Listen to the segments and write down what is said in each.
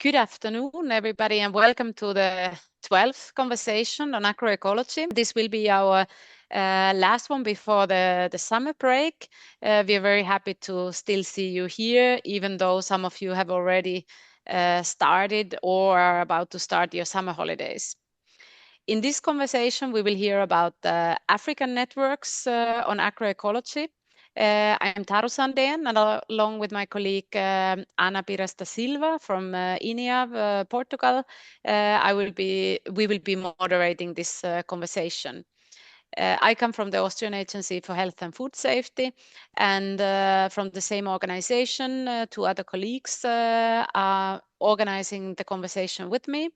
Good afternoon, everybody, and welcome to the 12th conversation on agroecology. This will be our last one before the summer break. We are very happy to still see you here, even though some of you have already started or are about to start your summer holidays. In this conversation, we will hear about the African networks on agroecology. I'm Taru Sandén, and along with my colleague Ana Pires da Silva from INEAV, Portugal, we will be moderating this conversation. I come from the Austrian Agency for Health and Food Safety, and from the same organization, two other colleagues are organizing the conversation with me.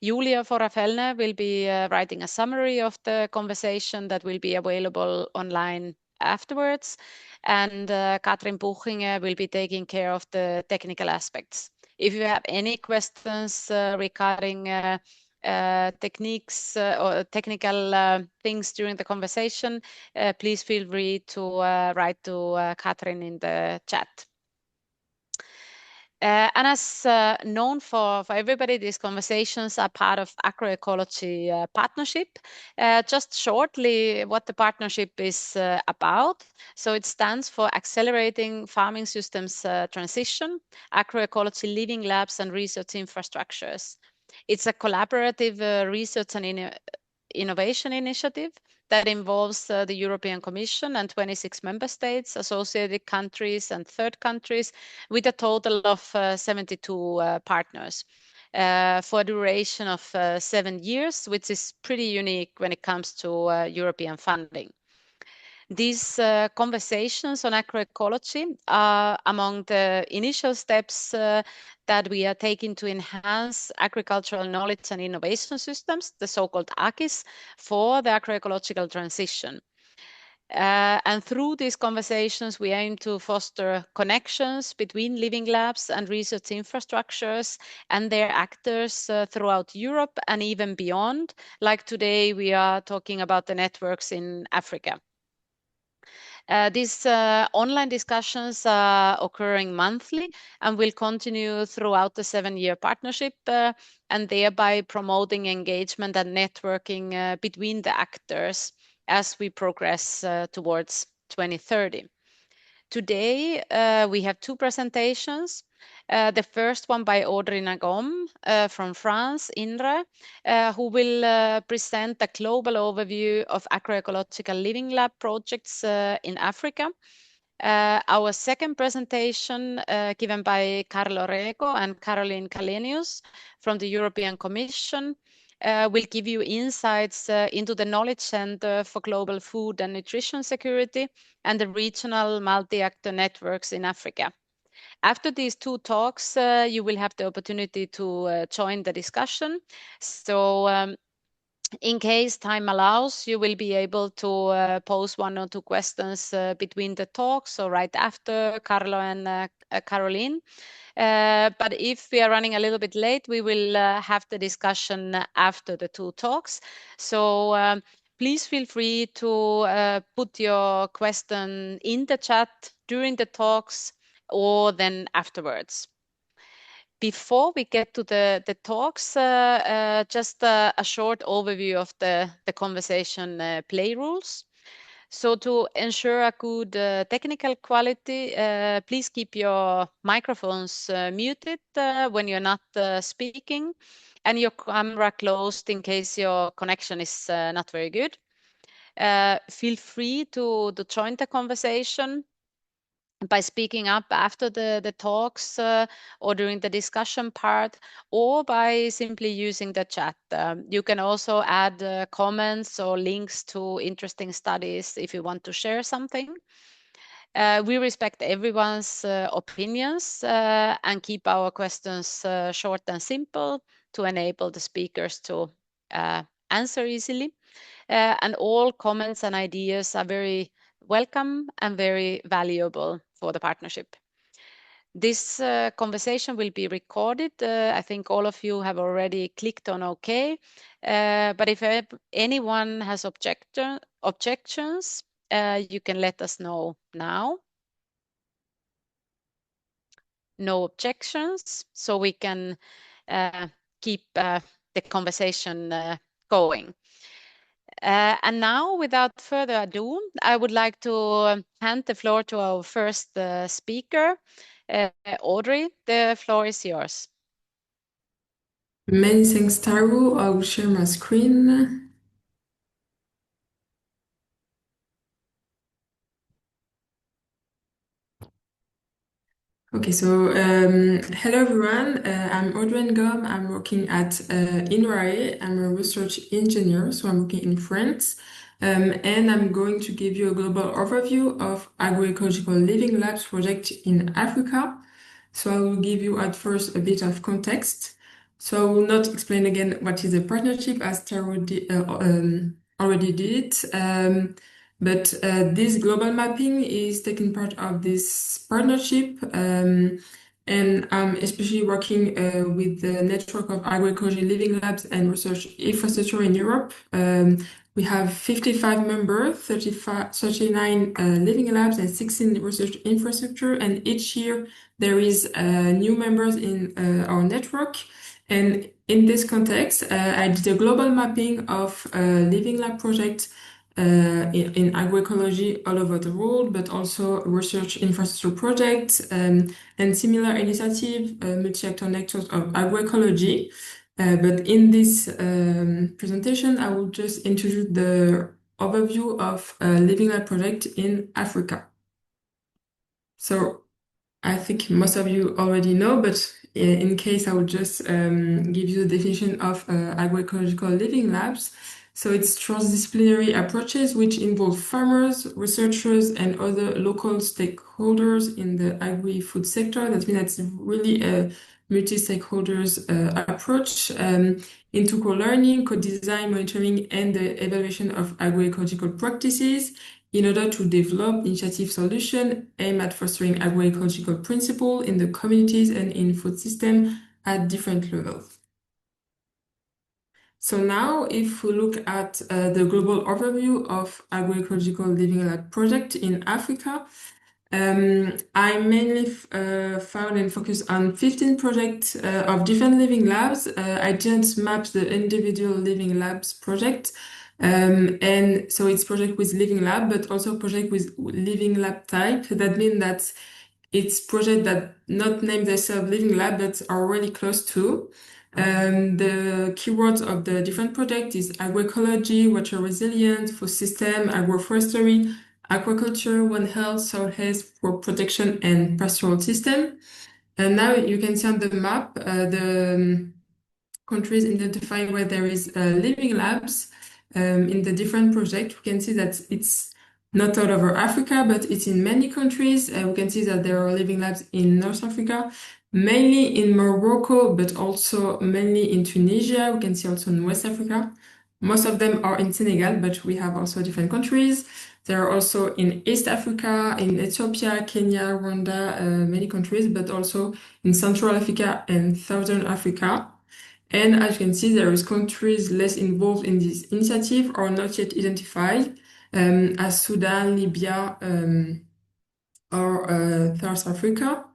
Julia Forafellner will be writing a summary of the conversation that will be available online afterwards, and Katrin Buchinger will be taking care of the technical aspects. If you have any questions regarding techniques or technical things during the conversation, please feel free to write to Katrin in the chat. And as known for everybody, these conversations are part of agroecology partnership. Just shortly, what the partnership is about. So it stands for Accelerating Farming Systems Transition, Agroecology Living Labs and Research Infrastructures. It's a collaborative research and innovation initiative that involves the European Commission and 26 member states, associated countries and third countries, with a total of 72 partners for a duration of 7 years, which is pretty unique when it comes to European funding. These conversations on agroecology are among the initial steps that we are taking to enhance agricultural knowledge and innovation systems, the so-called AGIS, for the agroecological transition. And through these conversations, we aim to foster connections between living labs and research infrastructures and their actors throughout Europe and even beyond. Like today, we are talking about the networks in Africa. These online discussions are occurring monthly and will continue throughout the 7-year partnership and thereby promoting engagement and networking between the actors as we progress towards 2030. Today, we have two presentations. The first one by Audrey from France, INRA, who will present a global overview of agroecological living lab projects in Africa. Our second presentation, given by Carlo Rego and Caroline Kalenius from the European Commission, will give you insights into the Knowledge Center for Global Food and Nutrition Security and the regional multi-actor networks in Africa. After these two talks, you will have the opportunity to join the discussion. So in case time allows, you will be able to pose 1 or 2 questions between the talks or right after Carlo and Caroline. But if we are running a little bit late, we will have the discussion after the 2 talks. So please feel free to put your question in the chat during the talks or then afterwards. Before we get to the talks, just a short overview of the conversation play rules. So to ensure a good technical quality, please keep your microphones muted when you're not speaking and your camera closed in case your connection is not very good. Feel free to join the conversation by speaking up after the talks or during the discussion part, or by simply using the chat. You can also add comments or links to interesting studies if you want to share something. We respect everyone's opinions and keep our questions short and simple to enable the speakers to answer easily. And all comments and ideas are very welcome and very valuable for the partnership. This conversation will be recorded. I think all of you have already clicked on OK. But if anyone has objections, you can let us know now. no objections, so we can keep the conversation going. And now, without further ado, I would like to hand the floor to our first speaker, Audrey. The floor is yours. Many thanks, Taro. I will share my screen. Okay, so hello everyone. I'm Audrey. I'm working at INRAE. I'm a research engineer, so I'm working in France. And I'm going to give you a global overview of agroecological living labs project in Africa. So I will give you at first a bit of context. So I will not explain again what is a partnership as Taro already did. But this global mapping is taking part of this partnership, and I'm especially working with the network of agroecology living labs and research infrastructure in Europe. We have 55 members, 39 living labs, and 16 research infrastructure. And each year there is new members in our network. And in this context, I did a global mapping of living lab projects in agroecology all over the world, but also research infrastructure projects and similar initiative, multi-actor networks of agroecology. But in this presentation, I will just introduce the overview of Living Lab project in Africa. So I think most of you already know, but in case I will just give you the definition of agroecological living labs. So it's transdisciplinary approaches which involve farmers, researchers, and other local stakeholders in the agri-food sector. That means it's really a multi-stakeholders approach into co-learning, co-design, monitoring, and the evaluation of agroecological practices in order to develop initiative solutions aimed at fostering agroecological principles in the communities and in food system at different levels. So now, if we look at the global overview of agroecological living lab project in Africa, I mainly found and focused on 15 projects of different living labs. I didn't map the individual living labs project. And so it's project with living lab, but also project with living lab type. That means that it's project that not named themselves living lab, but are really close to. The keywords of the different project is agroecology, water resilience, food system, agroforestry, aquaculture, One Health, soil health, crop protection, and pastoral system. And now you can see on the map the countries identify where there is living labs in the different projects. We can see that it's not all over Africa, but it's in many countries. We can see that there are living labs in North Africa, mainly in Morocco, but also mainly in Tunisia. We can see also in West Africa. Most of them are in Senegal, but we have also different countries. There are also in East Africa, in Ethiopia, Kenya, Rwanda, many countries, but also in Central Africa and Southern Africa. And as you can see, there is countries less involved in this initiative or not yet identified, as Sudan, Libya, or South Africa.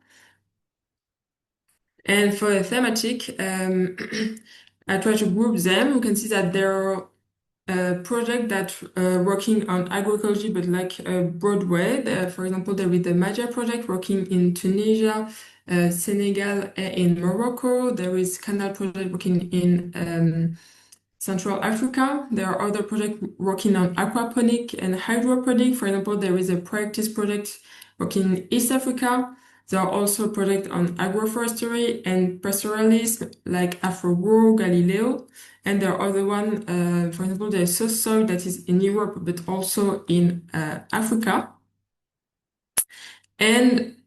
And for the thematic, I try to group them. You can see that there are projects that working on agroecology, but like a broad way. For example, there is the MAHDIA project working in Tunisia, Senegal, and in Morocco. There is Canal project working in Central Africa. There are other projects working on aquaponic and hydroponic. For example, there is a practice project working in East Africa. There are also projects on agroforestry and pastoralism like AfroGrow, Galileo. And there are other one, for example, there's soil that is in Europe, but also in Africa. And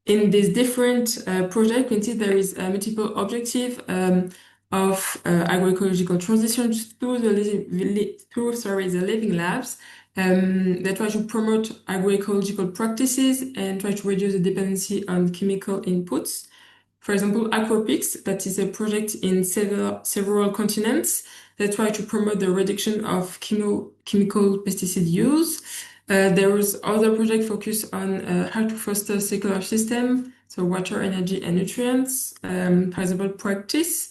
in these different projects, you can see there is a multiple objective of agroecological transition through the living labs that try to promote agroecological practices and try to reduce the dependency on chemical inputs. For example, AquaPix, that is a project in several continents that try to promote the reduction of chemical pesticide use. There is other project focused on how to foster circular system, so water, energy, and nutrients, principal practice.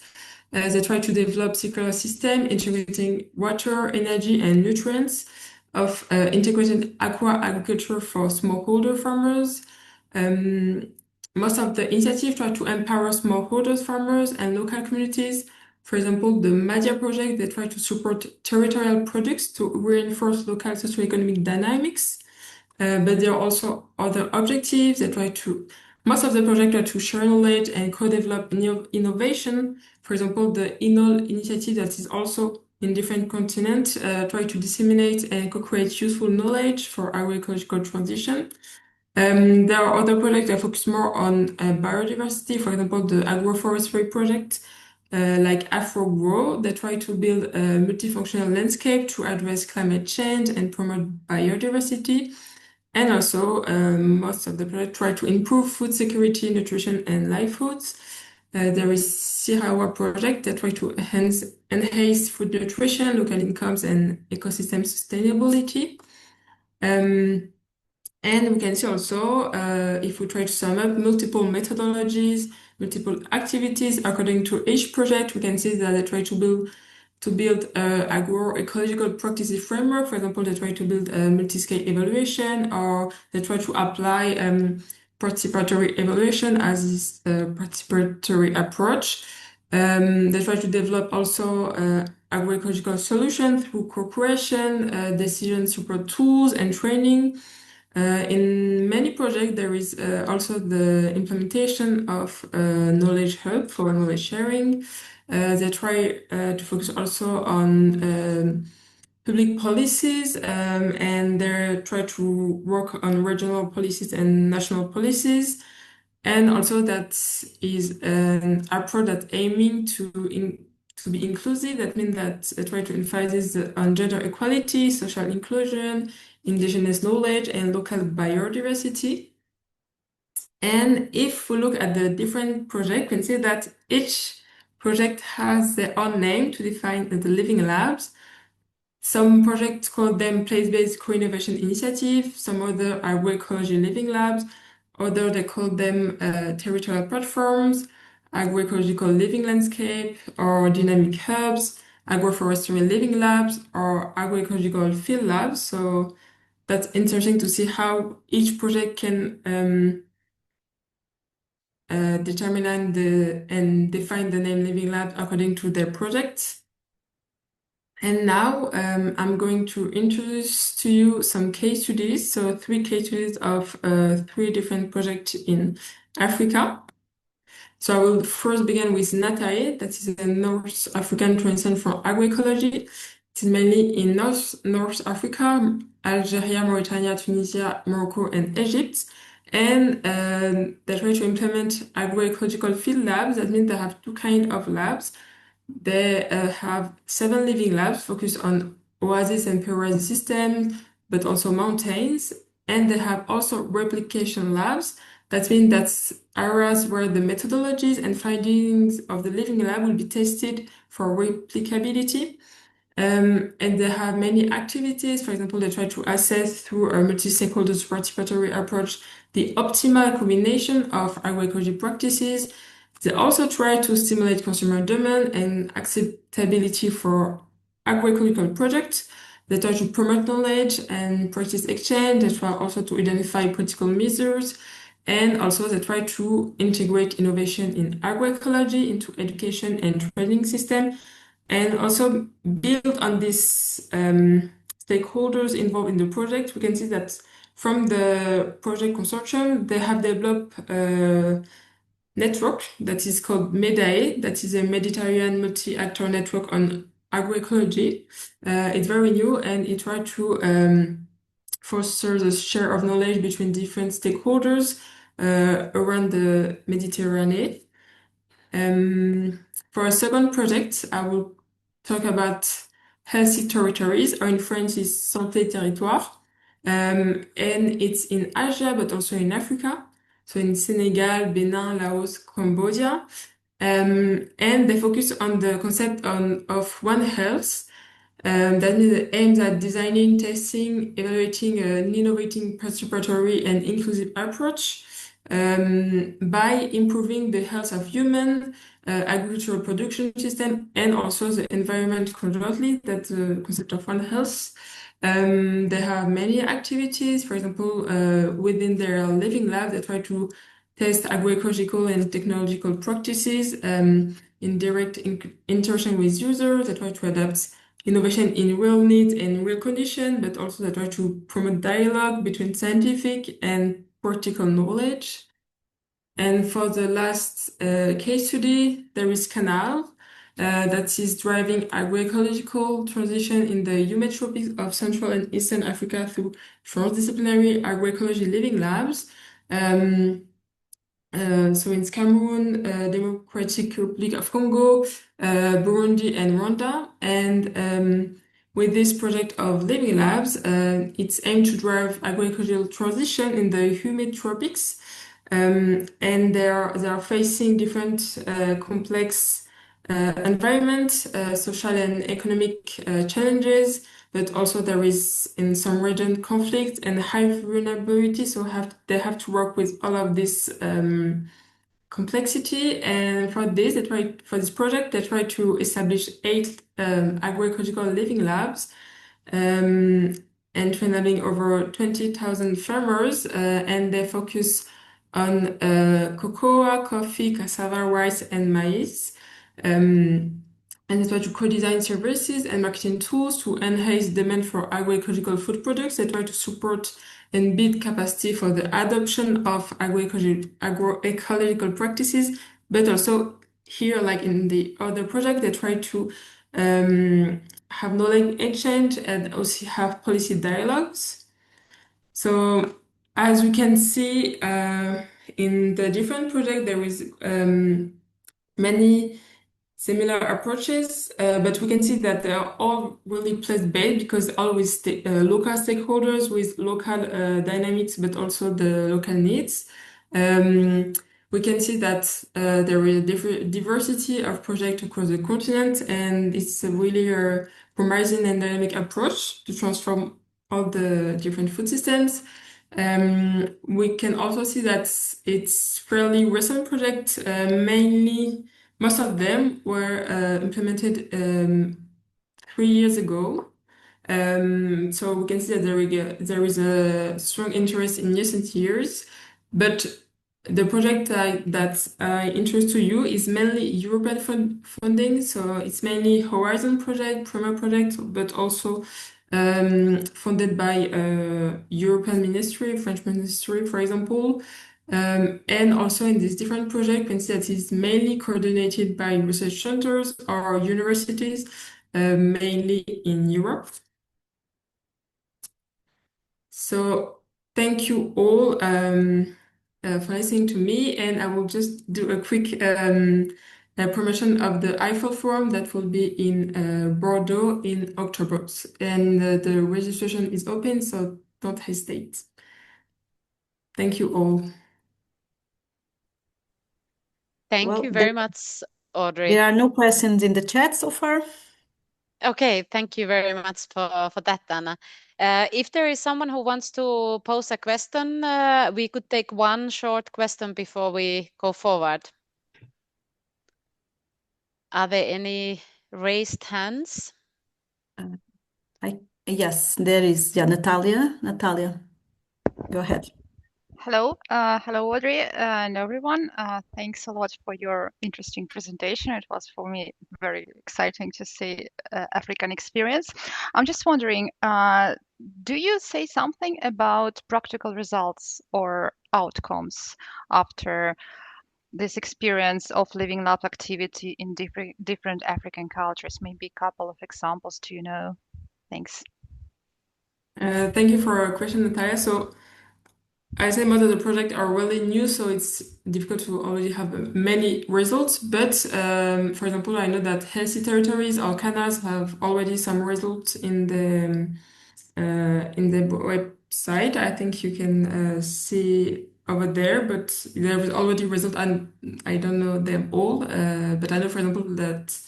They try to develop circular system integrating water, energy, and nutrients of integrated aqua agriculture for smallholder farmers. Um, Most of the initiatives try to empower smallholder farmers and local communities. For example, the MAHDIA project, they try to support territorial projects to reinforce local socioeconomic dynamics. But there are also other objectives. Most of the projects are to share knowledge and co-develop innovation. For example, the INOL initiative that is also in different continents, try to disseminate and co-create useful knowledge for agroecological transition. There are other projects that focus more on biodiversity, for example, the agroforestry project, like AfroGrow, that try to build a multifunctional landscape to address climate change and promote biodiversity. And also, most of the projects try to improve food security, nutrition, and livelihoods. There is Sirawa project that try to enhance food nutrition, local incomes, and ecosystem sustainability. And we can see also, if we try to sum up multiple methodologies, multiple activities according to each project, we can see that they try to build agroecological practices framework. For example, they try to build a multi-scale evaluation, or they try to apply participatory evaluation as this participatory approach. They try to develop also agroecological solutions through cooperation, decision support tools, and training. In many projects, there is also the implementation of a knowledge hub for knowledge sharing. They try to focus also on public policies, and they try to work on regional policies and national policies. And also that is an approach that aiming to be inclusive. That means that they try to emphasize on gender equality, social inclusion, indigenous knowledge, and local biodiversity. And if we look at the different projects, we can see that each project has their own name to define the living labs. Some projects call them place-based co-innovation initiative, some other agroecology living labs, other they call them territorial platforms, agroecological living landscape, or dynamic hubs, agroforestry living labs, or agroecological field labs. So that's interesting to see how each project can determine and define the name living lab according to their project. And now I'm going to introduce to you some case studies. So 3 case studies of 3 different projects in Africa. So I will first begin with NATAE, that is a North African Transition for Agroecology. It is mainly in North Africa, Algeria, Mauritania, Tunisia, Morocco, and Egypt. And they try to implement agroecological field labs. That means they have 2 kinds of labs. They have 7 living labs focused on oasis and peroasis systems, but also mountains. And they have also replication labs. That means that's areas where the methodologies and findings of the living lab will be tested for replicability. And they have many activities. For example, they try to assess through a multi-stakeholders participatory approach the optimal combination of agroecology practices. They also try to stimulate consumer demand and acceptability for agroecological projects. They try to promote knowledge and practice exchange. They try also to identify political measures. And also they try to integrate innovation in agroecology into education and training system. And also build on these stakeholders involved in the project. We can see that from the project consortium, they have developed a network that is called MEDAE, that is a Mediterranean multi-actor network on agroecology. It's very new and it tries to foster the share of knowledge between different stakeholders around the Mediterranean. For a second project, I will talk about healthy territories, or in French is santé territoire. And it's in Asia, but also in Africa. So in Senegal, Benin, Laos, Cambodia. And they focus on the concept of One Health. That means it aims at designing, testing, evaluating an innovating participatory and inclusive approach by improving the health of human agricultural production system and also the environment conjointly. That's the concept of One Health. They have many activities. For example, within their living lab, they try to test agroecological and technological practices in direct interaction with users. They try to adapt innovation in real needs and real condition, but also they try to promote dialogue between scientific and practical knowledge. And for the last case study, there is Canal that is driving agroecological transition in the humid tropics of Central and Eastern Africa through transdisciplinary agroecology living labs. So in Cameroon, Democratic Republic of Congo, Burundi, and Rwanda. And with this project of living labs, it's aimed to drive agroecological transition in the humid tropics. And they are facing different complex environment, social and economic challenges, but also there is in some region conflict and high vulnerability. So they have to work with all of this complexity. And for this project, they try to establish 8 agroecological living labs and training over 20,000 farmers, and they focus on cocoa, coffee, cassava, rice, and maize. And they try to co-design services and marketing tools to enhance demand for agroecological food products. They try to support and build capacity for the adoption of agroecological practices, but also here, like in the other project, they try to have knowledge exchange and also have policy dialogues. So as we can see in the different project, there is many similar approaches, but we can see that they are all really place-based because always local stakeholders with local dynamics, but also the local needs. We can see that there is a diversity of projects across the continent, and it's a really promising and dynamic approach to transform all the different food systems. We can also see that it's fairly recent project, mainly most of them were implemented 3 years ago. So we can see that there is a strong interest in recent years, but the project that I introduced to you is mainly European funding. So it's mainly Horizon project, Premier project, but also funded by European Ministry, French Ministry, for example. And also in this different project, we can see that it's mainly coordinated by research centers or universities, mainly in Europe. So thank you all for listening to me, and I will just do a quick promotion of the Eiffel Forum that will be in Bordeaux in October. And the registration is open, so don't hesitate. Thank you all. Thank you very much, Audrey. There are no questions in the chat so far. Okay, thank you very much for that, Anna. If there is someone who wants to pose a question, we could take one short question before we go forward. Are there any raised hands? Yes, there is. Yeah, Natalia. Natalia, go ahead. Hello, Audrey and everyone. Thanks a lot for your interesting presentation. It was for me very exciting to see African experience. I'm just wondering, do you say something about practical results or outcomes after this experience of living lab activity in different African cultures? Maybe a couple of examples, do you know? Thanks. Thank you for your question, Natalia. So I say most of the projects are really new, so it's difficult to already have many results. But for example, I know that healthy territories or canals have already some results in the website. I think you can see over there, but there is already result, and I don't know them all. But I know, for example, that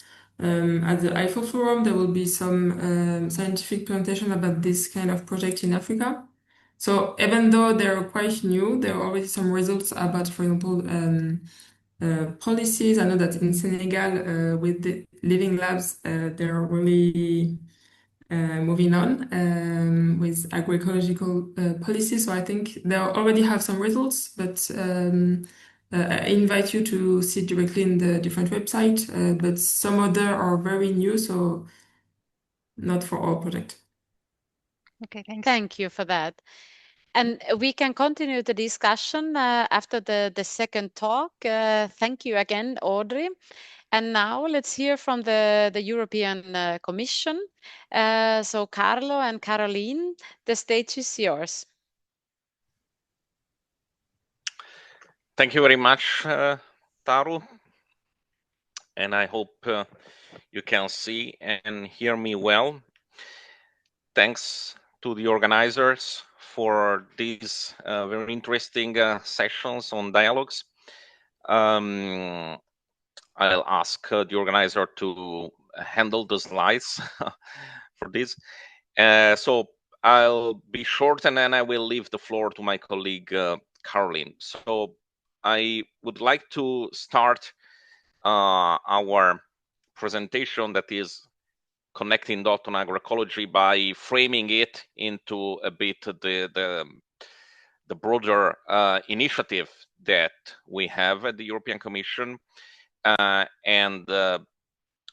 At the IFO Forum, there will be some scientific presentation about this kind of project in Africa. So even though they're quite new, there are already some results about, for example, policies. I know that in Senegal, with the living labs, they're really moving on with agroecological policies. So I think they already have some results, but I invite you to see directly in the different website. But some other are very new, so not for all project. Okay, thanks. Thank you for that. And we can continue the discussion after the second talk. Thank you again, Audrey. And now let's hear from the European Commission. So Carlo and Caroline, the stage is yours. Thank you very much, Taru. And I hope you can see and hear me well. Thanks to the organizers for these very interesting sessions on dialogues. I'll ask the organizer to handle the slides for this. So I'll be short and then I will leave the floor to my colleague Caroline. So I would like to start our presentation that is connecting dot on agroecology by framing it into a bit the broader initiative that we have at the European Commission, and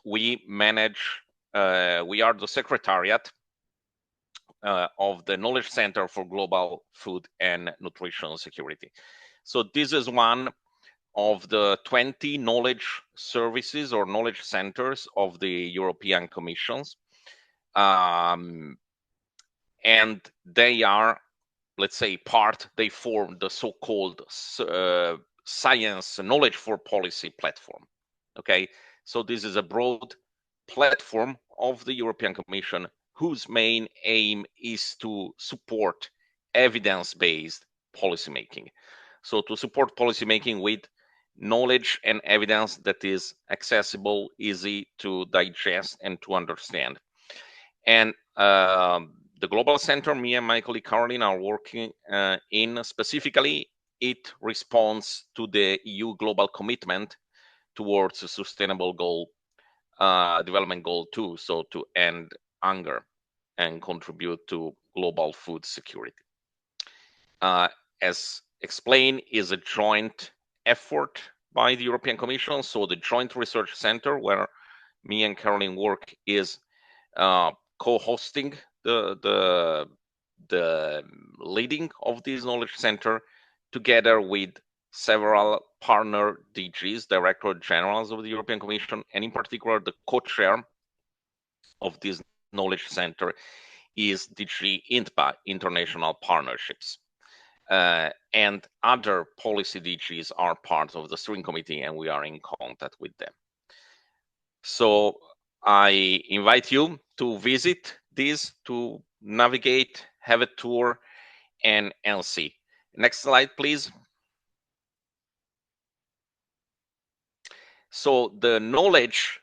we manage. We are the secretariat of the Knowledge Center for Global Food and Nutrition Security. So this is one of the 20 knowledge services or knowledge centers of the European Commissions. And they are, let's say, they form the so-called science knowledge for policy platform. Okay, so this is a broad platform of the European Commission whose main aim is to support evidence-based policymaking. So to support policymaking with knowledge and evidence that is accessible, easy to digest and to understand. And the Global Center, me and my colleague Caroline are working in specifically, it responds to the EU global commitment towards a sustainable goal, development goal 2, so to end hunger and contribute to global food security. As explained, is a joint effort by the European Commission. So the Joint Research Center, where me and Caroline work, is co-hosting the leading of this knowledge center, together with several partner DGs, Directorate Generals of the European Commission, and in particular the co-chair of this knowledge center is DG INTPA, International Partnerships. And other policy DGs are part of the steering committee, and we are in contact with them. So I invite you to visit this, to navigate, have a tour, and see. Next slide, please. So the knowledge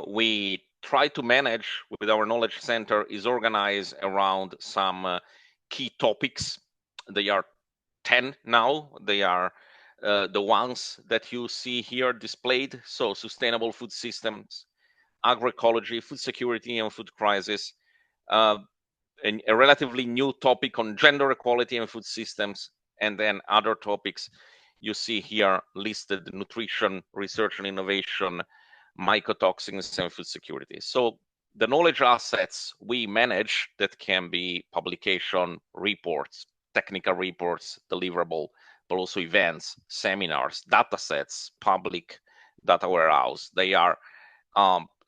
we try to manage with our knowledge center is organized around some key topics. They are 10 now. They are the ones that you see here displayed. So sustainable food systems, agroecology, food security and food crisis, a relatively new topic on gender equality and food systems, and then other topics you see here listed: nutrition, research and innovation, mycotoxins and food security. So the knowledge assets we manage, that can be publication, reports, technical reports, deliverable, but also events, seminars, data sets, public data warehouse. They are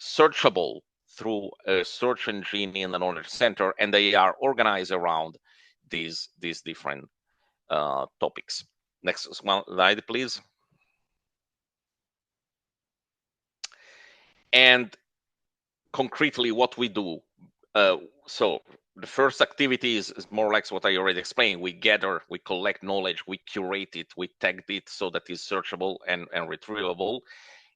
searchable through a search engine in the knowledge center, and they are organized around these different topics. Next slide, please. And concretely, what we do. So the first activity is more or less what I already explained. We gather, we collect knowledge, we curate it, we tag it so that it's searchable and retrievable.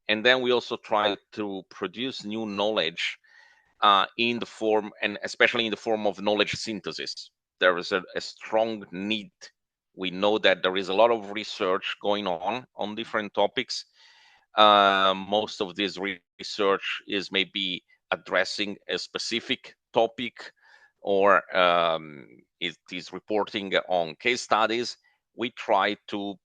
And then we also try to produce new knowledge in the form, and especially in the form of knowledge synthesis. There is a strong need. We know that there is a lot of research going on different topics. Most of this research is maybe addressing a specific topic, or it is reporting on case studies. We try to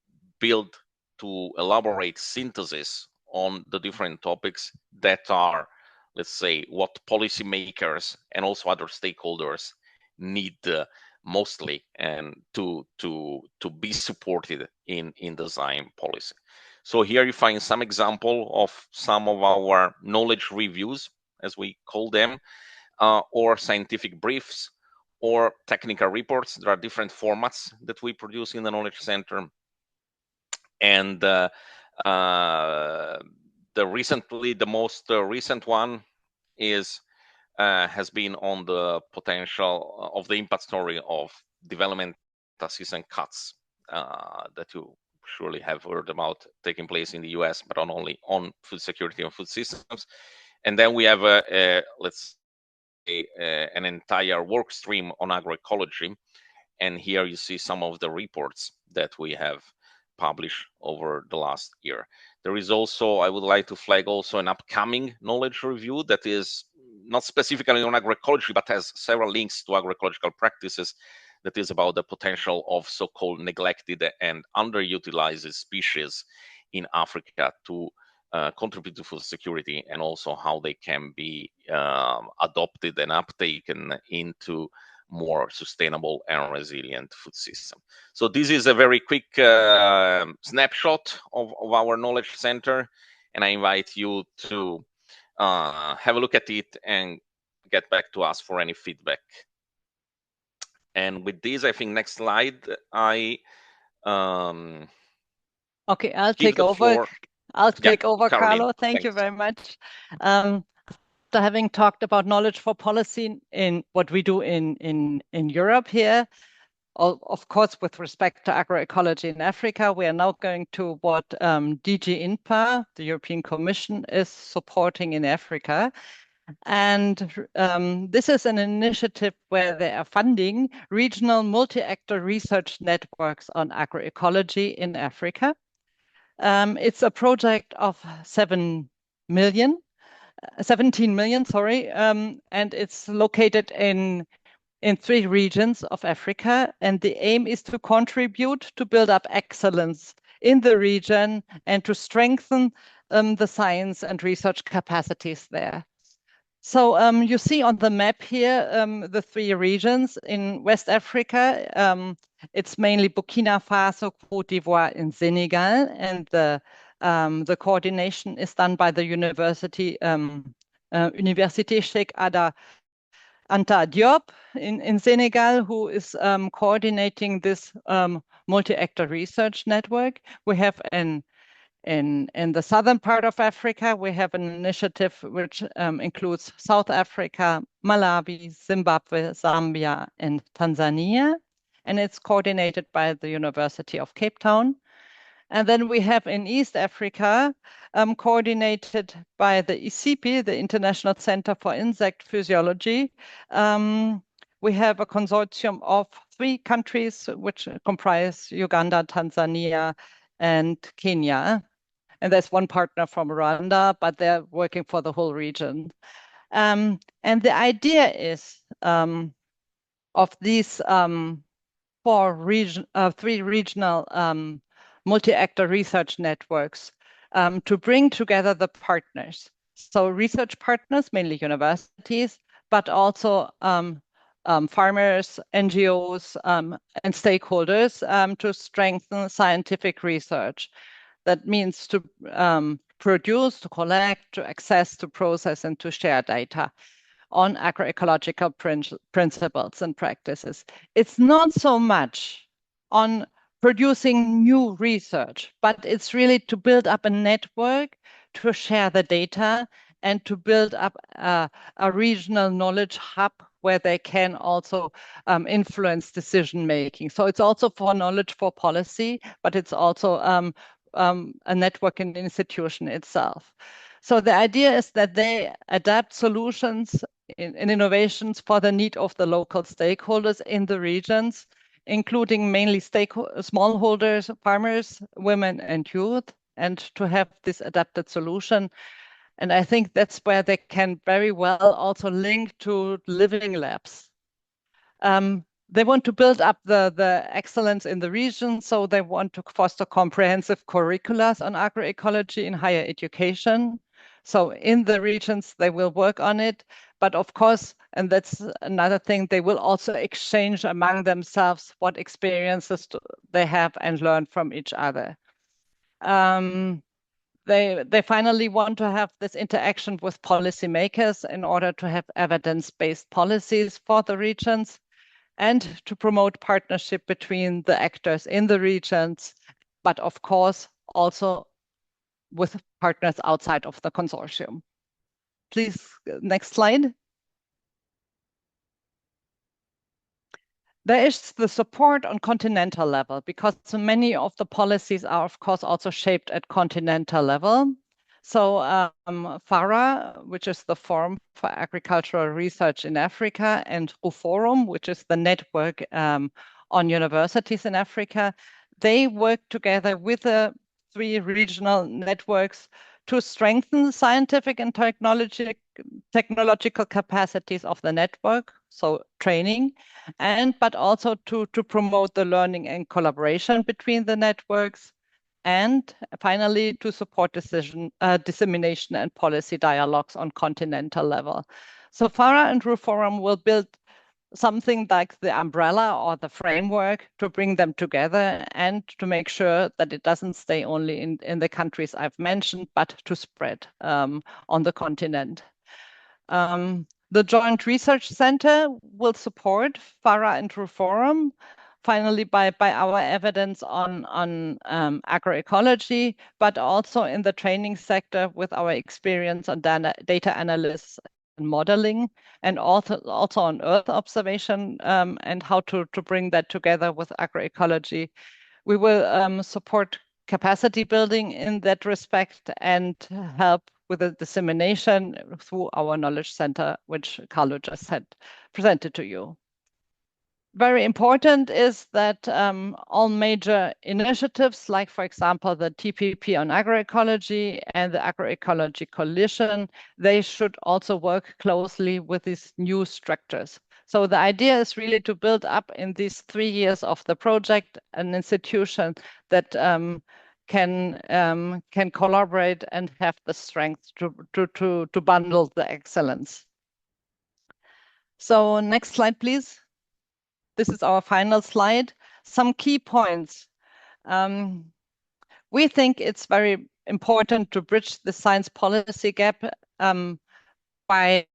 elaborate synthesis on the different topics that are, let's say, what policymakers and also other stakeholders need mostly, and to be supported in design policy. So here you find some example of some of our knowledge reviews, as we call them, or scientific briefs, or technical reports. There are different formats that we produce in the Knowledge Center. And the most recent one has been on the potential of the impact story of development assistance and cuts that you surely have heard about, taking place in the US, but not only on food security and food systems. And then we have let's say an entire work stream on agroecology. And here you see some of the reports that we have published over the last year. There is also, I would like to flag also, an upcoming knowledge review that is not specifically on agroecology, but has several links to agroecological practices, that is about the potential of so-called neglected and underutilized species in Africa to contribute to food security, and also how they can be adopted and uptaken into more sustainable and resilient food system. So this is a very quick snapshot of our knowledge center, and I invite you to have a look at it and get back to us for any feedback. And with this, I think next slide, okay, I'll take over. Floor. I'll take over, Caroline, Carlo. Thank you thanks. very much. So having talked about knowledge for policy in what we do in Europe here, of course, with respect to agroecology in Africa, we are now going to what DG INPA, the European Commission, is supporting in Africa. And this is an initiative where they are funding regional multi-actor research networks on agroecology in Africa. It's a project of 17 million, sorry, and it's located in 3 regions of Africa. And the aim is to contribute to build up excellence in the region and to strengthen the science and research capacities there. So you see on the map here the 3 regions in West Africa. It's mainly Burkina Faso, Cote d'Ivoire, and Senegal, and the coordination is done by the Université Cheikh Anta Diop in Senegal, who is coordinating this multi-actor research network. We have in the southern part of Africa, we have an initiative which includes South Africa, Malawi, Zimbabwe, Zambia, and Tanzania, and it's coordinated by the University of Cape Town. And then we have in East Africa, coordinated by the ICIPI, the International Center for Insect Physiology. We have a consortium of 3 countries which comprise Uganda, Tanzania, and Kenya. And there's 1 partner from Rwanda, but they're working for the whole region. And the idea is of these 3 regional multi-actor research networks to bring together the partners. So research partners, mainly universities, but also farmers, NGOs, and stakeholders to strengthen scientific research. That means to produce, to collect, to access, to process, and to share data on agroecological principles and practices. It's not so much on producing new research, but it's really to build up a network to share the data and to build up a regional knowledge hub where they can also influence decision making. So it's also for knowledge for policy, but it's also a networking institution itself. So the idea is that they adapt solutions in innovations for the need of the local stakeholders in the regions, including mainly smallholders, farmers, women, and youth, and to have this adapted solution. And I think that's where they can very well also link to living labs. They want to build up the excellence in the region, so they want to foster comprehensive curricula on agroecology in higher education. So in the regions, they will work on it. But of course, and that's another thing, they will also exchange among themselves what experiences they have and learn from each other. They finally want to have this interaction with policymakers in order to have evidence-based policies for the regions, and to promote partnership between the actors in the regions, but of course also with partners outside of the consortium. Please, next slide. There is the support on continental level, because many of the policies are of course also shaped at continental level. So FARA, which is the Forum for Agricultural Research in Africa, and RUFORUM, which is the network on universities in Africa, they work together with the 3 regional networks to strengthen scientific and technological capacities of the network, so training, but also to promote the learning and collaboration between the networks, and finally to support dissemination and policy dialogues on continental level. So FARA and RUFORUM will build something like the umbrella or the framework to bring them together and to make sure that it doesn't stay only in the countries I've mentioned, but to spread on the continent. The Joint Research Center will support FARA and RUFORUM, finally by our evidence on agroecology, but also in the training sector with our experience on data analysis and modeling, and also on Earth observation and how to bring that together with agroecology. We will support capacity building in that respect and help with the dissemination through our knowledge center, which Carlo just had presented to you. Very important is that all major initiatives, like for example, the TPP on agroecology and the Agroecology Coalition, they should also work closely with these new structures. So the idea is really to build up in these 3 years of the project an institution that can collaborate and have the strength to bundle the excellence. So next slide, please. This is our final slide. Some key points. We think it's very important to bridge the science policy gap by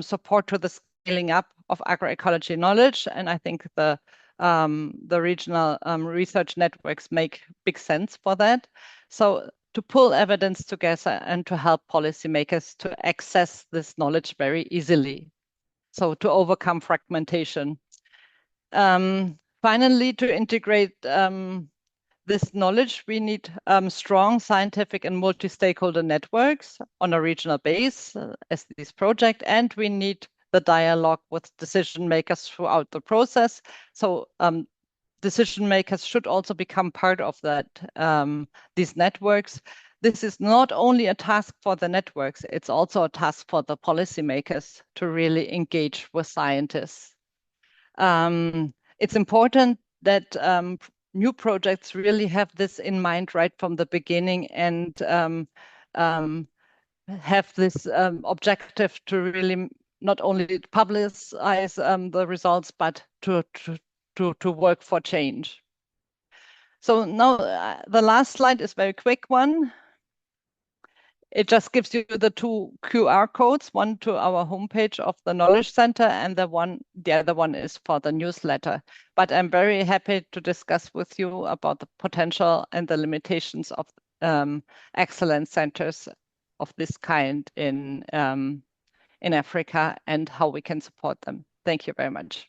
support to the scaling up of agroecology knowledge. And I think the regional research networks make big sense for that. So to pull evidence together and to help policymakers to access this knowledge very easily. So to overcome fragmentation. Finally, to integrate this knowledge, we need strong scientific and multi-stakeholder networks on a regional base as this project, and we need the dialogue with decision makers throughout the process. So decision makers should also become part of that these networks. This is not only a task for the networks, it's also a task for the policymakers to really engage with scientists. It's important that new projects really have this in mind right from the beginning and have this objective to really not only publicize the results, but to work for change. So now the last slide is a very quick one. It just gives you the 2 QR codes, one to our homepage of the Knowledge Center and the other one is for the newsletter. But I'm very happy to discuss with you about the potential and the limitations of excellence centers of this kind in Africa and how we can support them. Thank you very much.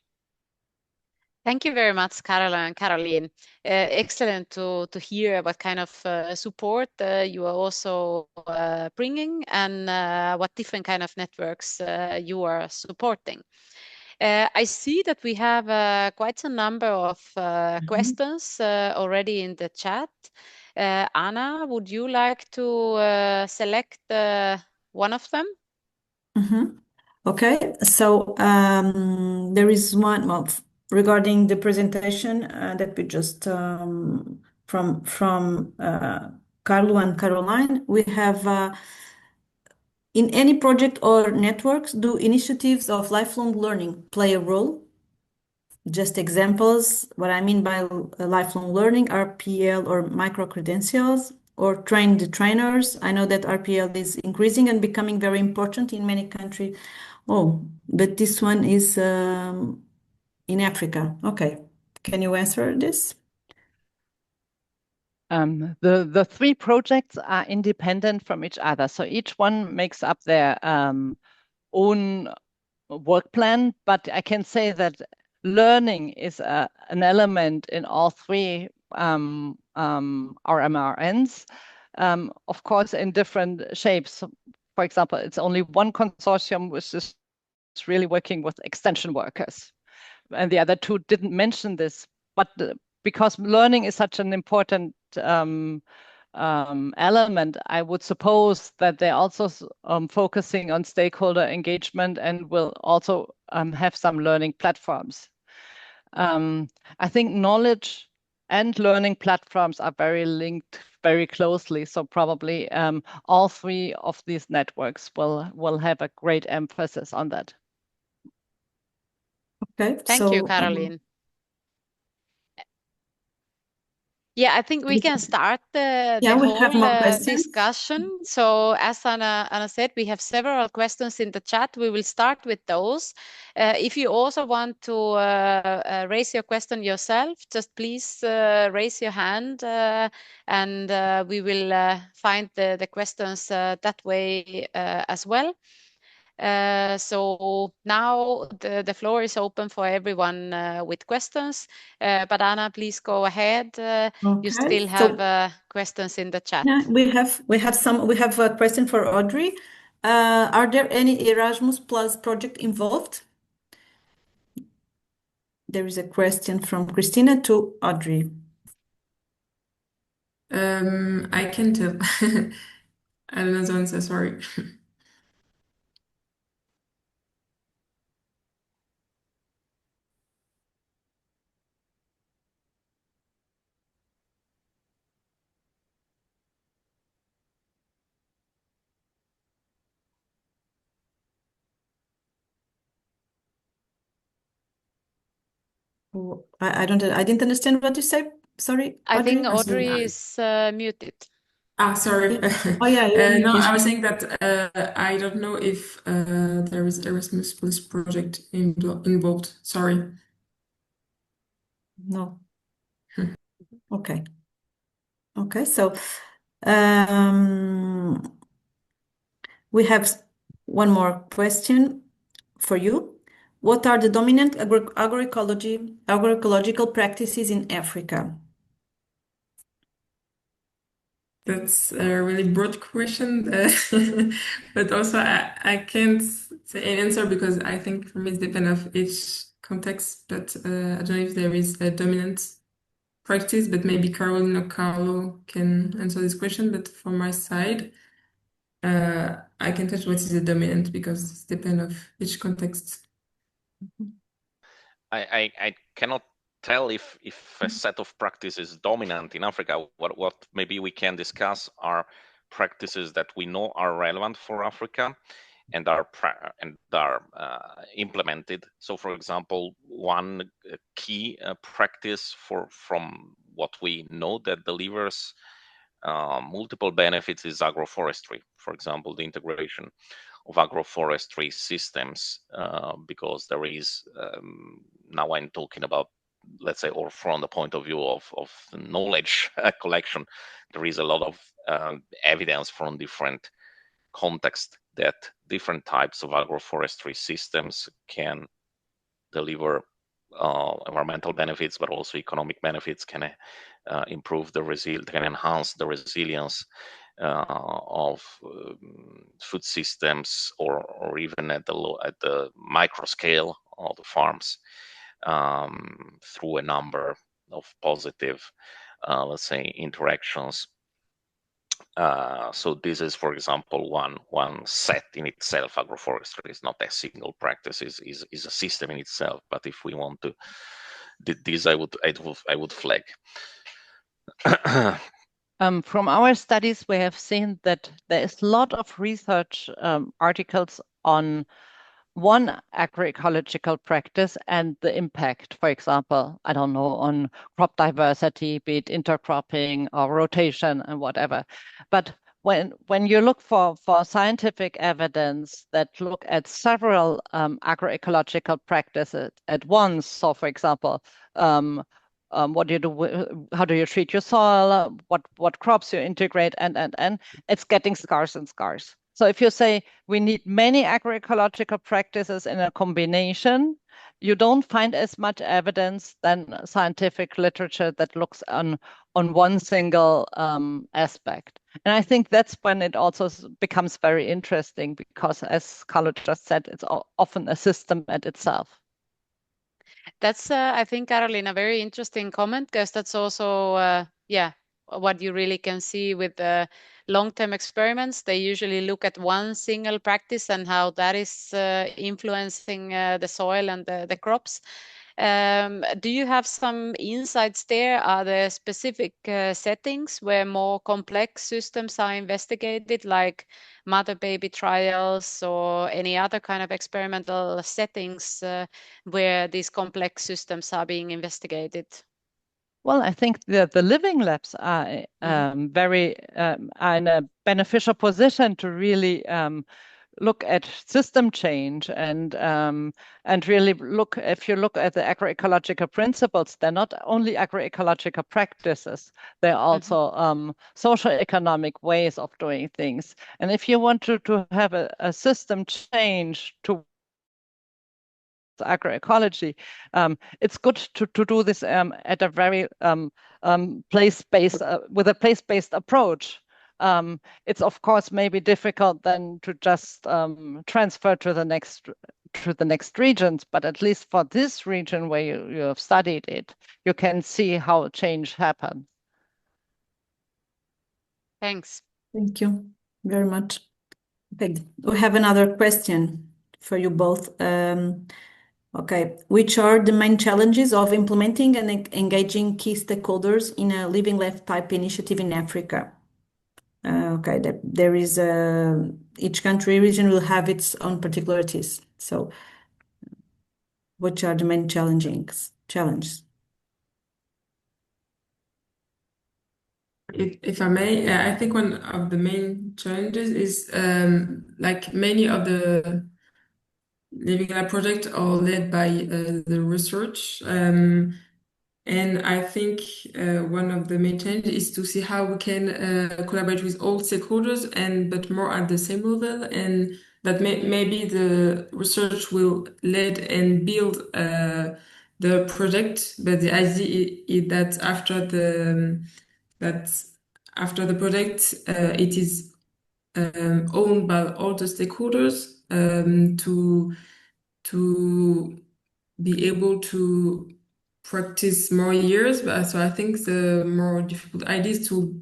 Thank you very much, Caroline and Caroline. Excellent to hear what kind of support you are also bringing and what different kind of networks you are supporting. I see that we have quite a number of questions already in the chat. Anna, would you like to select one of them? Okay, so there is one regarding the presentation that we just from Carlo and Caroline. We have in any project or networks, do initiatives of lifelong learning play a role? Just examples. What I mean by lifelong learning, RPL or micro credentials or train the trainers. I know that RPL is increasing and becoming very important in many countries. Oh, but this one is in Africa. Okay. Can you answer this? The three projects are independent from each other. So each one makes up their own work plan, but I can say that learning is an element in all three RMRNs, of course, in different shapes. For example, it's only one consortium which is really working with extension workers. And the other two didn't mention this, but because learning is such an important element, I would suppose that they're also focusing on stakeholder engagement and will also have some learning platforms. I think knowledge and learning platforms are very linked very closely. So probably all three of these networks will have a great emphasis on that. Okay. Thank you, Caroline. Yeah, I think we can start the whole discussion. So as Anna said, we have several questions in the chat. We will start with those. If you also want to raise your question yourself, just please raise your hand and we will find the questions that way as well. So now the floor is open for everyone with questions. But Anna, please go ahead. You still have questions in the chat. Yeah, we have a question for Audrey. Are there any Erasmus Plus project involved? There is a question from Christina to Audrey. I can tell. I don't know the answer, sorry. I didn't understand what you said. Sorry, I think Audrey is muted. Sorry. Oh yeah. No, I was saying that I don't know if there is Erasmus Plus project involved. Sorry. No. Okay. Okay, so we have one more question for you. What are the dominant agroecological practices in Africa? That's a really broad question, but also I can't say an answer because I think for me it depends of each context. But I don't know if there is a dominant practice, but maybe Caroline or Carlo can answer this question. But from my side, I can touch what is the dominant because it depends of each context. I cannot tell if a set of practices is dominant in Africa. What maybe we can discuss are practices that we know are relevant for Africa and are implemented. So, for example, one key practice from what we know that delivers multiple benefits is agroforestry. For example, the integration of agroforestry systems, because there is, now I'm talking about, let's say, or from the point of view of knowledge collection, there is a lot of evidence from different contexts that different types of agroforestry systems can deliver environmental benefits, but also economic benefits, can improve can enhance the resilience of food systems, or even at the micro scale of the farms, through a number of positive, let's say, interactions. So this is, for example, one set in itself. Agroforestry is not a single practice; is a system in itself. But if we want to, this I would flag. From our studies, we have seen that there is a lot of research articles on one agroecological practice and the impact, for example, I don't know, on crop diversity, be it intercropping or rotation and whatever. But when you look for scientific evidence that look at several agroecological practices at once, so for example, what do you do? How do you treat your soil? What crops you integrate, and it's getting scarce and scarce. So if you say we need many agroecological practices in a combination, you don't find as much evidence than scientific literature that looks on one single aspect. And I think that's when it also becomes very interesting, because as Carlo just said, it's often a system at itself. That's, I think, Caroline, a very interesting comment, because that's also, yeah, what you really can see with the long-term experiments. They usually look at one single practice and how that is influencing the soil and the crops. Do you have some insights there? Are there specific settings where more complex systems are investigated, like mother-baby trials or any other kind of experimental settings where these complex systems are being investigated? Well, I think the living labs are very are in a beneficial position to really look at system change and really look. If you look at the agroecological principles, they're not only agroecological practices; they're also social economic ways of doing things. And if you want to have a system change to agroecology, it's good to do this at a very place-based with a place-based approach. It's of course maybe difficult then to just transfer to the next regions, but at least for this region where you have studied it, you can see how change happens. Thanks. Thank you very much. Okay, we have another question for you both. Okay, which are the main challenges of implementing and engaging key stakeholders in a living lab type initiative in Africa? Okay, there is each country region will have its own particularities. So, which are the main challenges? If I may, I think one of the main challenges is like many of the living lab projects are led by the research. And I think one of the main challenges is to see how we can collaborate with all stakeholders, but more at the same level, and that maybe the research will lead and build the project. But the idea is that after the project, it is owned by all the stakeholders to be able to practice more years. So I think the more difficult idea is to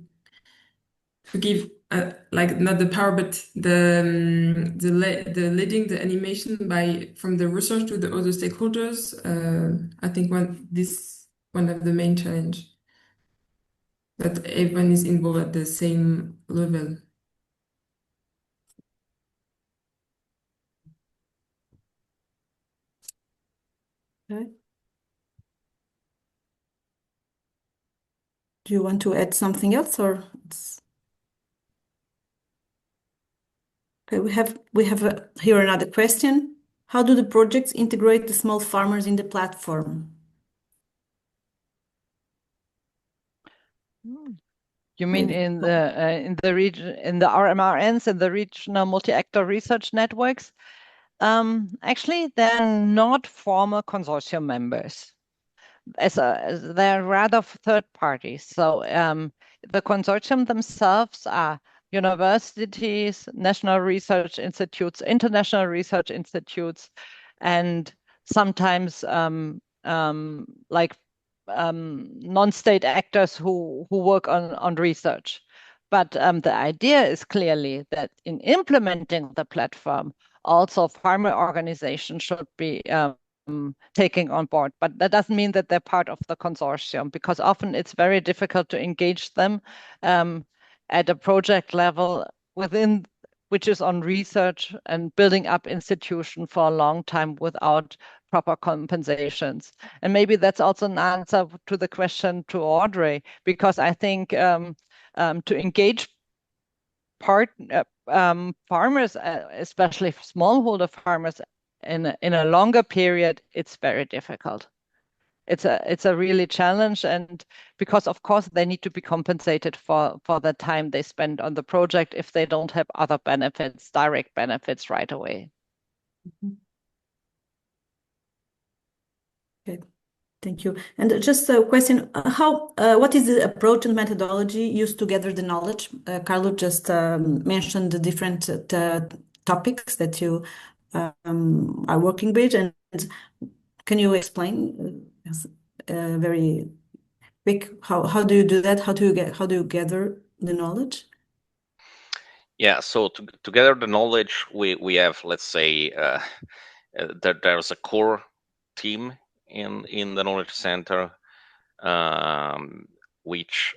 give like not the power, but the leading the animation from the research to the other stakeholders. I think one of the main challenge, that everyone is involved at the same level. Okay. Do you want to add something else, or it's okay? We have here another question. How do the projects integrate the small farmers in the platform? You mean in the region, in the RMRNs and the regional multi-actor research networks? Actually, they're not former consortium members. They're rather third parties. So the consortium themselves are universities, national research institutes, international research institutes, and sometimes like non-state actors who work on research. But the idea is clearly that in implementing the platform, also farmer organizations should be taking on board. But that doesn't mean that they're part of the consortium, because often it's very difficult to engage them at a project level within, which is on research and building up institution for a long time without proper compensations. And maybe that's also an answer to the question to Audrey, because I think to engage farmers, especially smallholder farmers, in a longer period, it's very difficult. It's a really challenge, and because of course they need to be compensated for the time they spend on the project if they don't have other benefits, direct benefits right away. Okay, thank you. And just a question: what is the approach and methodology used to gather the knowledge? Carlo just mentioned the different topics that you are working with, and can you explain very quick how do you do that? How do you gather the knowledge? Yeah, so to gather the knowledge, we have, let's say, there's a core team in the knowledge center, which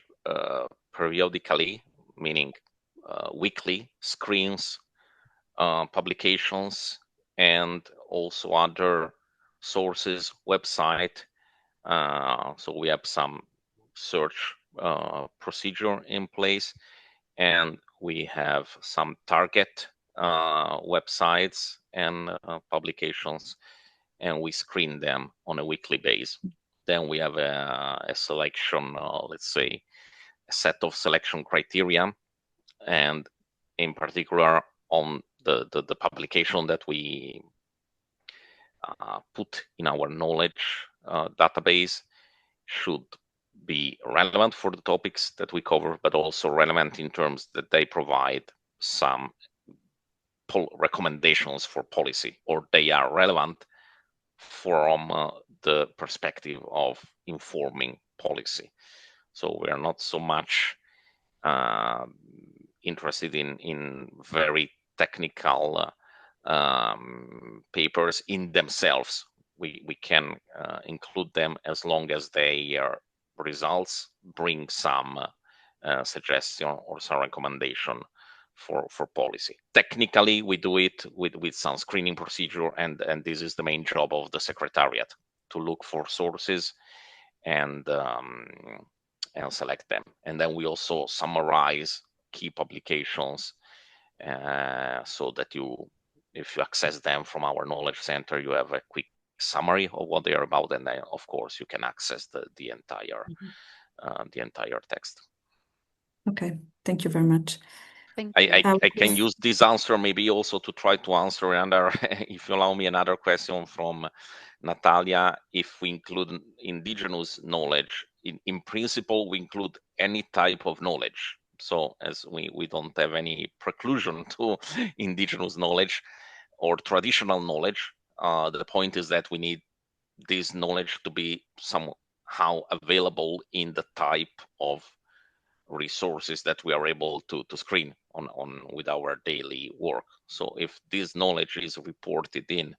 periodically, meaning weekly, screens publications and also other sources website. So we have some search procedure in place, and we have some target websites and publications, and we screen them on a weekly basis. Then we have a selection, let's say, a set of selection criteria, and in particular on the publication that we put in our knowledge database should be relevant for the topics that we cover, but also relevant in terms that they provide some recommendations for policy, or they are relevant from the perspective of informing policy. So we are not so much interested in very technical papers in themselves. We can include them as long as their results bring some suggestion or some recommendation for policy. Technically, we do it with some screening procedure, and this is the main job of the secretariat, to look for sources and select them. And then we also summarize key publications so that if you access them from our knowledge center, you have a quick summary of what they are about, and then of course you can access the entire text. Okay, thank you very much. I can use this answer maybe also to try to answer another, if you allow me, another question from Natalia. If we include indigenous knowledge, in principle, we include any type of knowledge. So as we don't have any preclusion to indigenous knowledge or traditional knowledge, the point is that we need this knowledge to be somehow available in the type of resources that we are able to screen on with our daily work. So if this knowledge is reported in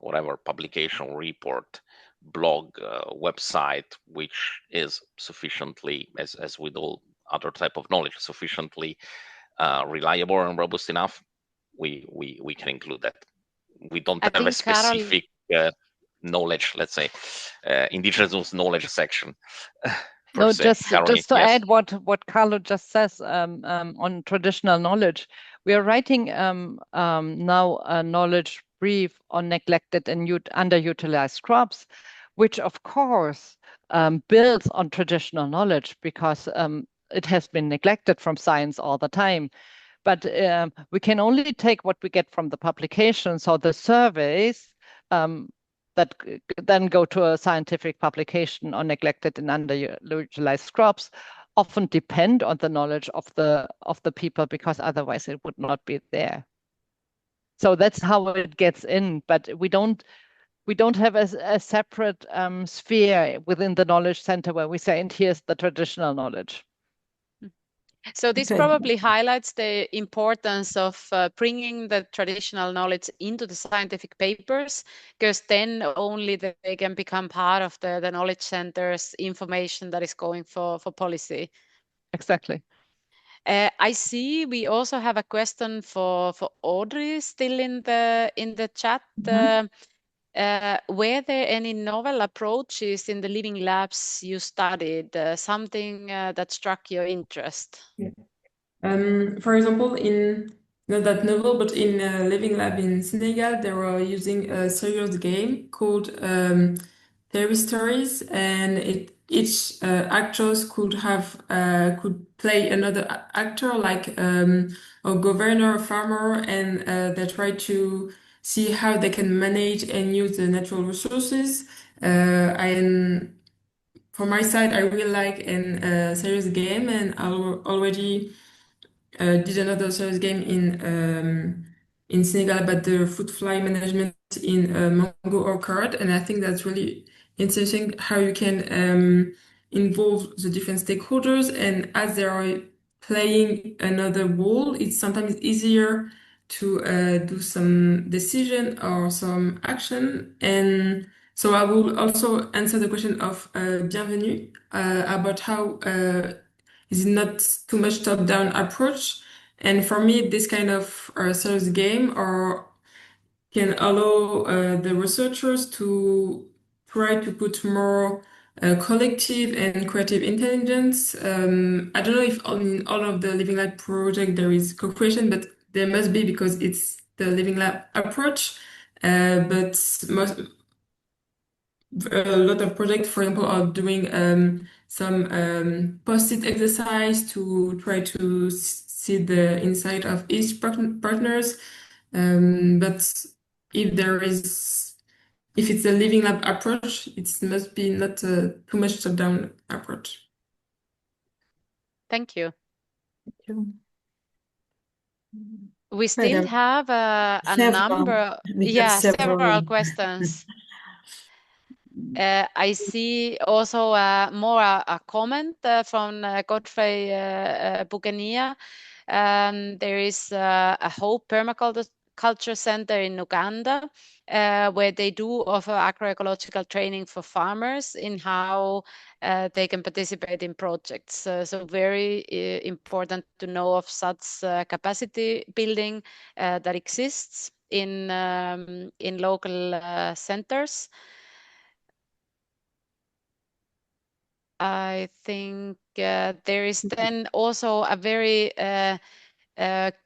whatever publication, report, blog, website, which is sufficiently, as with all other type of knowledge, sufficiently reliable and robust enough, we can include that. We don't have a specific knowledge, let's say, indigenous knowledge section. No, just to add what Carlo just says on traditional knowledge, we are writing now a knowledge brief on neglected and underutilized crops, which of course builds on traditional knowledge, because it has been neglected from science all the time. But we can only take what we get from the publications or the surveys that then go to a scientific publication on neglected and underutilized crops, often depend on the knowledge of the people, because otherwise it would not be there. So that's how it gets in, but we don't have a separate sphere within the knowledge center where we say, and here's the traditional knowledge. So this probably highlights the importance of bringing the traditional knowledge into the scientific papers, because then only they can become part of the knowledge center's information that is going for policy. Exactly. I see we also have a question for Audrey still in the chat. Were there any novel approaches in the living labs you studied, something that struck your interest? Yeah. For example, in not that novel, but in a living lab in Senegal, they were using a serious game called Fairy Stories, and each actors could play another actor, like a governor, a farmer, and they try to see how they can manage and use the natural resources. And from my side, I really like a serious game, and I already did another serious game in Senegal about the fruit fly management in mango orchard, and I think that's really interesting how you can involve the different stakeholders, and as they are playing another role, it's sometimes easier to do some decision or some action. And so I will also answer the question of Bienvenue about how is not too much top-down approach. And for me, this kind of serious game can allow the researchers to try to put more collective and creative intelligence. I don't know if in all of the Living Lab project there is co-creation, but there must be because it's the Living Lab approach. But a lot of projects, for example, are doing some post-it exercise to try to see the insight of each partners. But if it's a living lab approach, it must be not too much top-down approach. Thank you. Thank you. We still have a number, several questions. I see also a comment from Godfrey Bugania. There is a Hope Permaculture Center in Uganda, where they do offer agroecological training for farmers in how they can participate in projects. So very important to know of such capacity building that exists in local centers. I think there is then also a very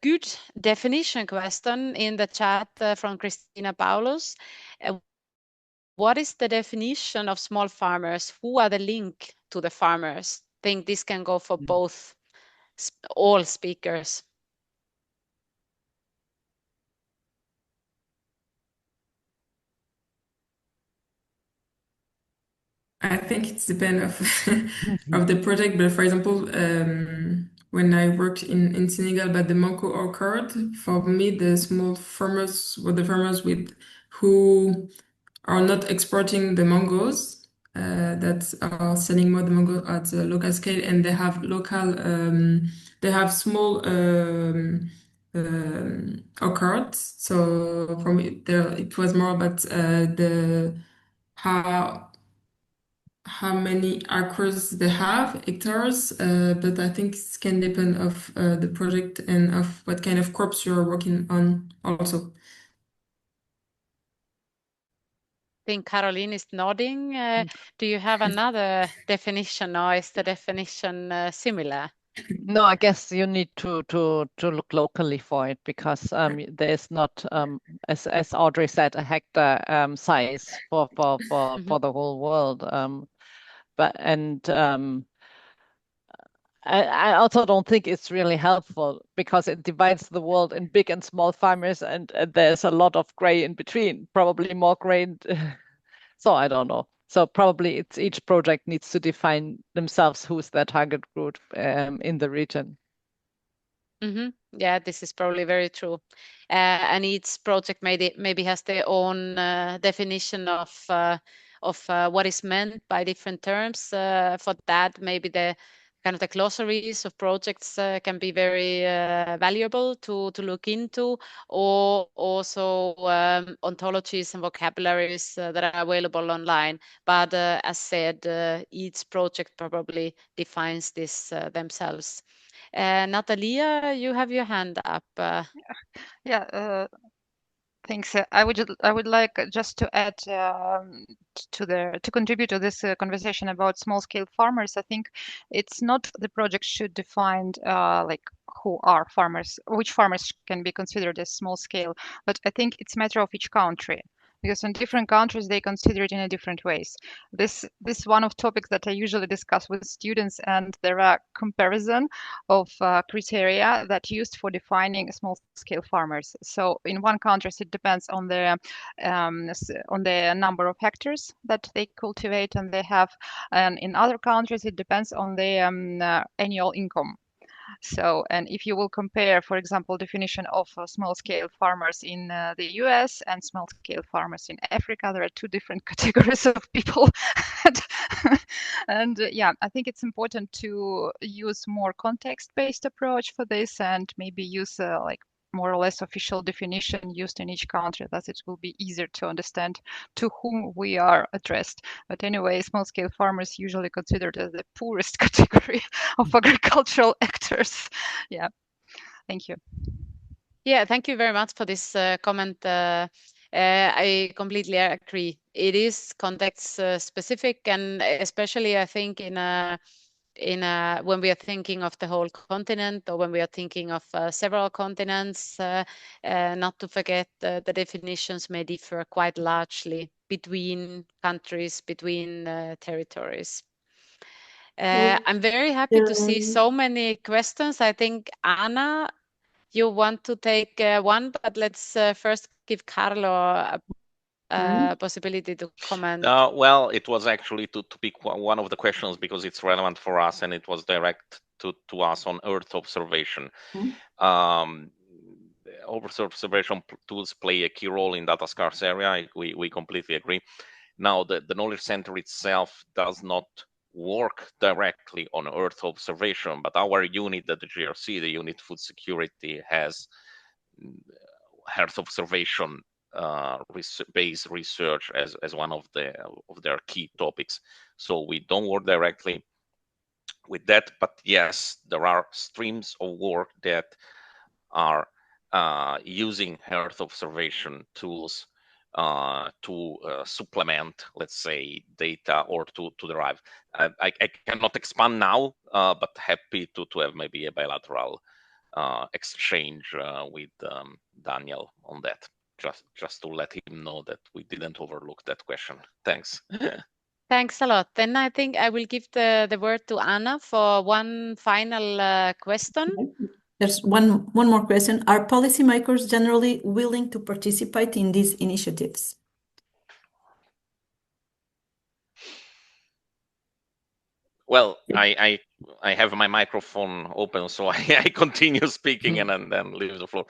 good definition question in the chat from Christina Paulus. What is the definition of small farmers? Who are the link to the farmers? I think this can go for both, all speakers. I think it's depend of the project, but for example, when I worked in Senegal about the mango orchard, for me the small farmers were the farmers who are not exporting the mangoes, that are selling more the mango at the local scale, and they have small orchards. So for me, it was more about the how many acres they have, hectares, but I think it can depend of the project and of what kind of crops you're working on also. I think Caroline is nodding. Do you have another definition, or is the definition similar? No, I guess you need to look locally for it, because there's not, as Audrey said, a hectare size for the whole world. I also don't think it's really helpful because it divides the world in big and small farmers, and there's a lot of gray in between, probably more gray. So I don't know. So probably it's each project needs to define themselves who's their target group in the region. Yeah, this is probably very true. And each project maybe has their own definition of what is meant by different terms. For that, maybe the kind of the glossaries of projects can be very valuable to look into, or also ontologies and vocabularies that are available online. But as said, each project probably defines this themselves. Natalia, you have your hand up. Yeah, thanks. I would like just to add to contribute to this conversation about small scale farmers. I think it's not the project should define like who are farmers, which farmers can be considered as small scale, but I think it's a matter of each country. Because in different countries they consider it in a different ways. This is one of topics that I usually discuss with students, and there are comparison of criteria that used for defining small scale farmers. So in one country it depends on the number of hectares that they cultivate and they have, and in other countries it depends on the annual income. So, and if you will compare, for example, definition of small-scale farmers in the US and small-scale farmers in Africa, there are two different categories of people. And yeah, I think it's important to use more context-based approach for this, and maybe use like more or less official definition used in each country, that it will be easier to understand to whom we are addressed. But anyway, small-scale farmers usually considered as the poorest category of agricultural actors. Yeah, thank you. Yeah, thank you very much for this comment. I completely agree. It is context specific, and especially I think when we are thinking of the whole continent, or when we are thinking of several continents, not to forget the definitions may differ quite largely between countries, between territories. I'm very happy to see so many questions. I think Anna, you want to take one, but let's first give Carlo a possibility to comment. Well, it was actually to pick one of the questions because it's relevant for us, and it was direct to us on Earth observation. Earth observation tools play a key role in data scarce area. We completely agree. Now, the knowledge center itself does not work directly on Earth observation, but our unit at the GRC, the unit food security, has Earth observation based research as one of their key topics. So we don't work directly with that, but yes, there are streams of work that are using Earth observation tools to supplement, let's say, data or to derive. I cannot expand now, but happy to have maybe a bilateral exchange with Daniel on that, just to let him know that we didn't overlook that question. Thanks. Thanks a lot. Then I think I will give the word to Anna for one final question. There's one more question. Are policymakers generally willing to participate in these initiatives? Well, I have my microphone open, so I continue speaking and then leave the floor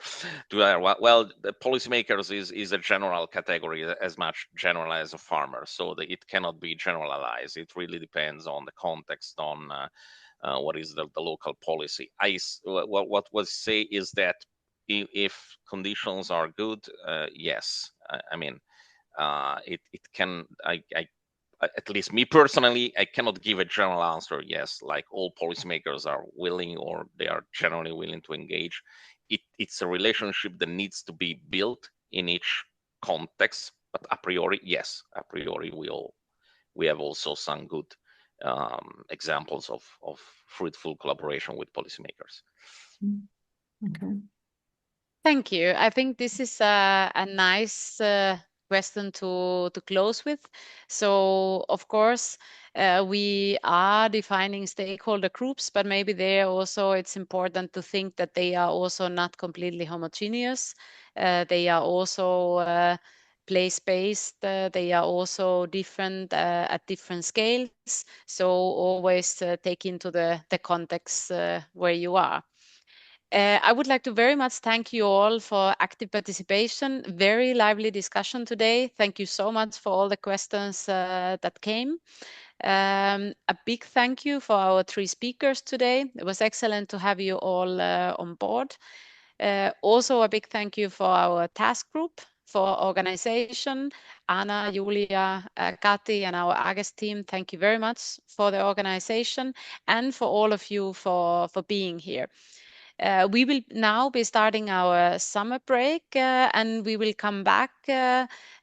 to her. Well, the policymakers is a general category, as much general as a farmer, so it cannot be generalized. It really depends on the context, on what is the local policy. What was say is that if conditions are good, yes, I mean, it can. At least me personally, I cannot give a general answer. Yes, like all policymakers are willing, or they are generally willing to engage. It's a relationship that needs to be built in each context. But a priori, yes, a priori we have also some good examples of fruitful collaboration with policymakers. Okay. Thank you. I think this is a nice question to close with. So, of course, we are defining stakeholder groups, but maybe there also it's important to think that they are also not completely homogeneous. They are also place-based. They are also different at different scales. So always take into the context where you are. I would like to very much thank you all for active participation. Very lively discussion today. Thank you so much for all the questions that came. A big thank you for our 3 speakers today. It was excellent to have you all on board. Also a big thank you for our task group, for organization, Anna, Julia, Kati, and our AGES team. Thank you very much for the organization and for all of you for being here. We will now be starting our summer break and we will come back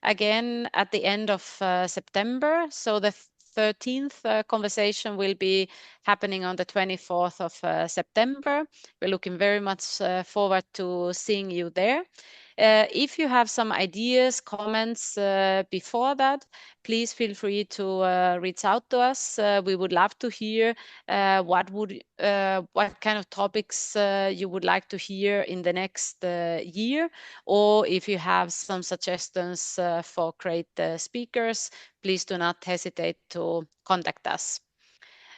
again at the end of September. So the 13th conversation will be happening on the 24th of September. We're looking very much forward to seeing you there. If you have some ideas, comments before that, please feel free to reach out to us. We would love to hear what kind of topics you would like to hear in the next year, or if you have some suggestions for great speakers, please do not hesitate to contact us.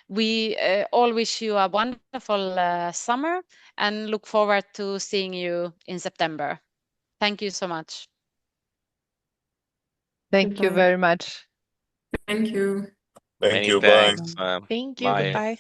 We all wish you a wonderful summer and look forward to seeing you in September. Thank you so much. Thank you Goodbye. very much. Thank you. Thank Many you. Bye. thanks. Thank you. Bye. Goodbye.